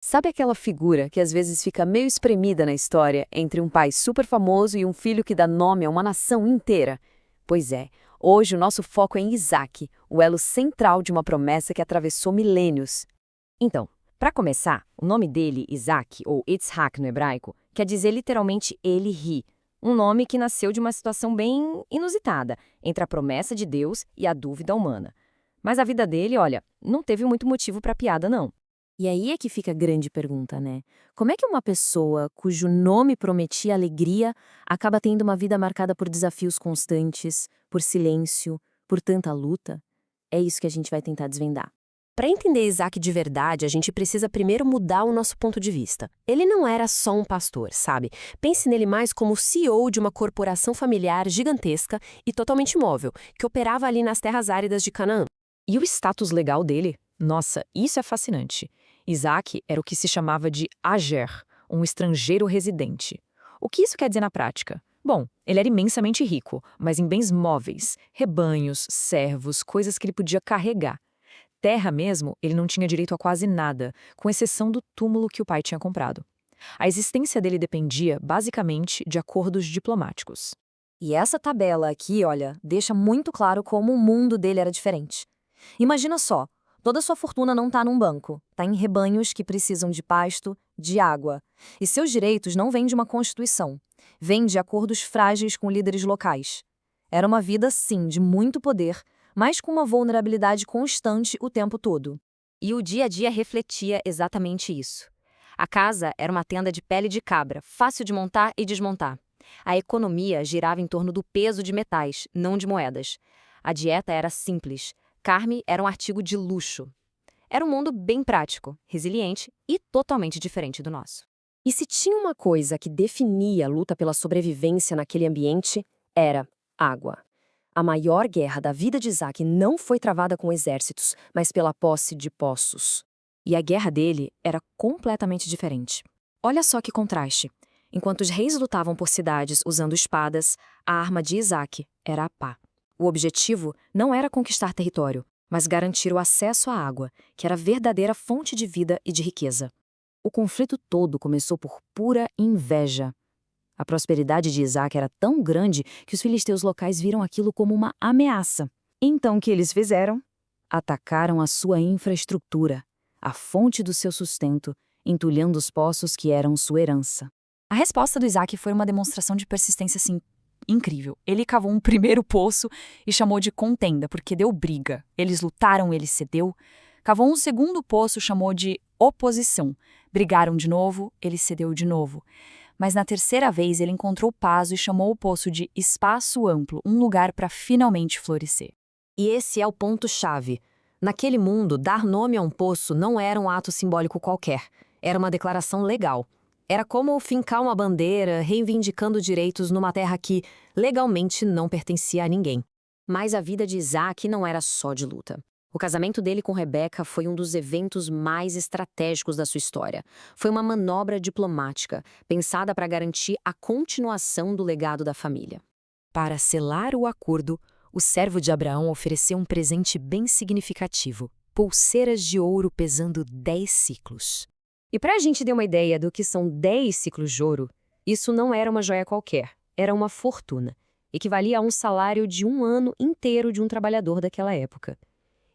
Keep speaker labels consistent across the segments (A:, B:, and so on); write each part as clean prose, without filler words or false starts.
A: Sabe aquela figura que às vezes fica meio espremida na história entre um pai super famoso e um filho que dá nome a uma nação inteira? Pois é, hoje o nosso foco é em Isaac, o elo central de uma promessa que atravessou milênios.
B: Então, para começar, o nome dele, Isaac, ou Yitzhak no hebraico, quer dizer literalmente ele ri. Um nome que nasceu de uma situação bem inusitada, entre a promessa de Deus e a dúvida humana. Mas a vida dele, olha, não teve muito motivo para piada, não.
C: E aí é que fica a grande pergunta, né? Como é que uma pessoa cujo nome prometia alegria acaba tendo uma vida marcada por desafios constantes, por silêncio, por tanta luta? É isso que a gente vai tentar desvendar.
D: Para entender Isaac de verdade, a gente precisa primeiro mudar o nosso ponto de vista. Ele não era só um pastor, sabe? Pense nele mais como o CEO de uma corporação familiar gigantesca e totalmente imóvel, que operava ali nas terras áridas de Canaã.
B: E o status legal dele? Nossa, isso é fascinante. Isaac era o que se chamava de Ager, um estrangeiro residente. O que isso quer dizer na prática? Bom, ele era imensamente rico, mas em bens móveis, rebanhos, servos, coisas que ele podia carregar. Terra mesmo, ele não tinha direito a quase nada, com exceção do túmulo que o pai tinha comprado. A existência dele dependia, basicamente, de acordos diplomáticos.
C: E essa tabela aqui, olha, deixa muito claro como o mundo dele era diferente. Imagina só, toda sua fortuna não está num banco, está em rebanhos que precisam de pasto, de água. E seus direitos não vêm de uma constituição, vêm de acordos frágeis com líderes locais. Era uma vida, sim, de muito poder, mas com uma vulnerabilidade constante o tempo todo.
B: E o dia a dia refletia exatamente isso. A casa era uma tenda de pele de cabra, fácil de montar e desmontar. A economia girava em torno do peso de metais, não de moedas. A dieta era simples. Carne era um artigo de luxo. Era um mundo bem prático, resiliente e totalmente diferente do nosso.
D: E se tinha uma coisa que definia a luta pela sobrevivência naquele ambiente, era água. A maior guerra da vida de Isaac não foi travada com exércitos, mas pela posse de poços. E a guerra dele era completamente diferente. Olha só que contraste. Enquanto os reis lutavam por cidades usando espadas, a arma de Isaac era a pá. O objetivo não era conquistar território, mas garantir o acesso à água, que era a verdadeira fonte de vida e de riqueza. O conflito todo começou por pura inveja. A prosperidade de Isaac era tão grande que os filisteus locais viram aquilo como uma ameaça. Então o que eles fizeram? Atacaram a sua infraestrutura, a fonte do seu sustento, entulhando os poços que eram sua herança.
E: A resposta do Isaac foi uma demonstração de persistência, assim, incrível. Ele cavou um primeiro poço e chamou de contenda, porque deu briga. Eles lutaram, ele cedeu. Cavou um segundo poço, chamou de oposição. Brigaram de novo, ele cedeu de novo. Mas na terceira vez ele encontrou paz e chamou o poço de espaço amplo, um lugar para finalmente florescer.
D: E esse é o ponto-chave. Naquele mundo, dar nome a um poço não era um ato simbólico qualquer. Era uma declaração legal. Era como fincar uma bandeira, reivindicando direitos numa terra que, legalmente, não pertencia a ninguém. Mas a vida de Isaac não era só de luta. O casamento dele com Rebeca foi um dos eventos mais estratégicos da sua história. Foi uma manobra diplomática, pensada para garantir a continuação do legado da família. Para selar o acordo, o servo de Abraão ofereceu um presente bem significativo: pulseiras de ouro pesando 10 ciclos. E para a gente ter uma ideia do que são 10 ciclos de ouro, isso não era uma joia qualquer, era uma fortuna. Equivalia a um salário de um ano inteiro de um trabalhador daquela época.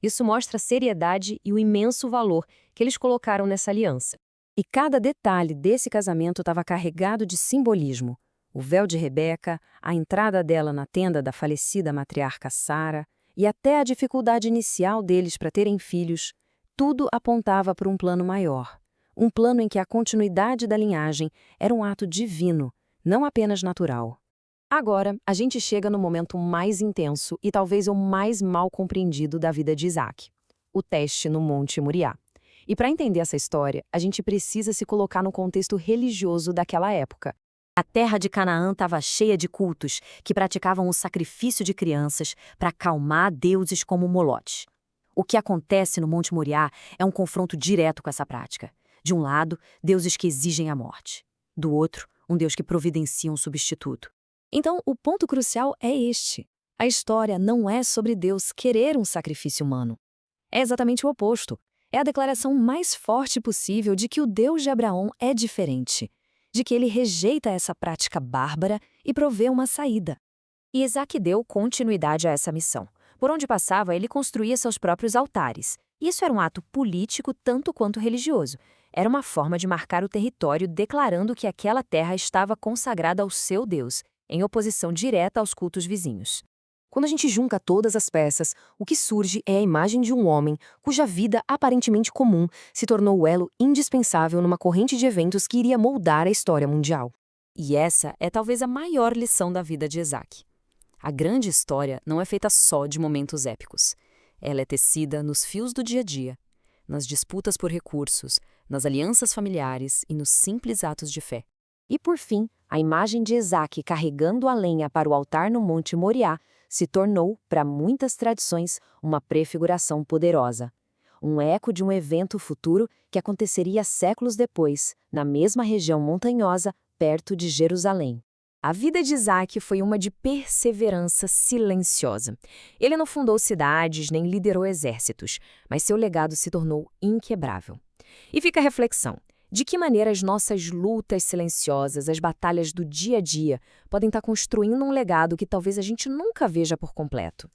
D: Isso mostra a seriedade e o imenso valor que eles colocaram nessa aliança. E cada detalhe desse casamento estava carregado de simbolismo. O véu de Rebeca, a entrada dela na tenda da falecida matriarca Sara e até a dificuldade inicial deles para terem filhos, tudo apontava para um plano maior. Um plano em que a continuidade da linhagem era um ato divino, não apenas natural. Agora, a gente chega no momento mais intenso e talvez o mais mal compreendido da vida de Isaac: o teste no Monte Moriá. E para entender essa história, a gente precisa se colocar no contexto religioso daquela época. A terra de Canaã estava cheia de cultos que praticavam o sacrifício de crianças para acalmar deuses como Molote. O que acontece no Monte Moriá é um confronto direto com essa prática. De um lado, deuses que exigem a morte. Do outro, um Deus que providencia um substituto. Então, o ponto crucial é este. A história não é sobre Deus querer um sacrifício humano. É exatamente o oposto.
C: É a declaração mais forte possível de que o Deus de Abraão é diferente, de que ele rejeita essa prática bárbara e provê uma saída. E Isaac deu continuidade a essa missão. Por onde passava, ele construía seus próprios altares. Isso era um ato político tanto quanto religioso. Era uma forma de marcar o território declarando que aquela terra estava consagrada ao seu Deus, em oposição direta aos cultos vizinhos. Quando a gente junta todas as peças, o que surge é a imagem de um homem cuja vida aparentemente comum se tornou o elo indispensável numa corrente de eventos que iria moldar a história mundial. E essa é talvez a maior lição da vida de Isaac. A grande história não é feita só de momentos épicos. Ela é tecida nos fios do dia a dia, nas disputas por recursos, nas alianças familiares e nos simples atos de fé. E por fim, a imagem de Isaac carregando a lenha para o altar no Monte Moriá se tornou, para muitas tradições, uma prefiguração poderosa. Um eco de um evento futuro que aconteceria séculos depois, na mesma região montanhosa, perto de Jerusalém. A vida de Isaac foi uma de perseverança silenciosa. Ele não fundou cidades nem liderou exércitos, mas seu legado se tornou inquebrável. E fica a reflexão: de que maneira as nossas lutas silenciosas, as batalhas do dia a dia, podem estar construindo um legado que talvez a gente nunca veja por completo?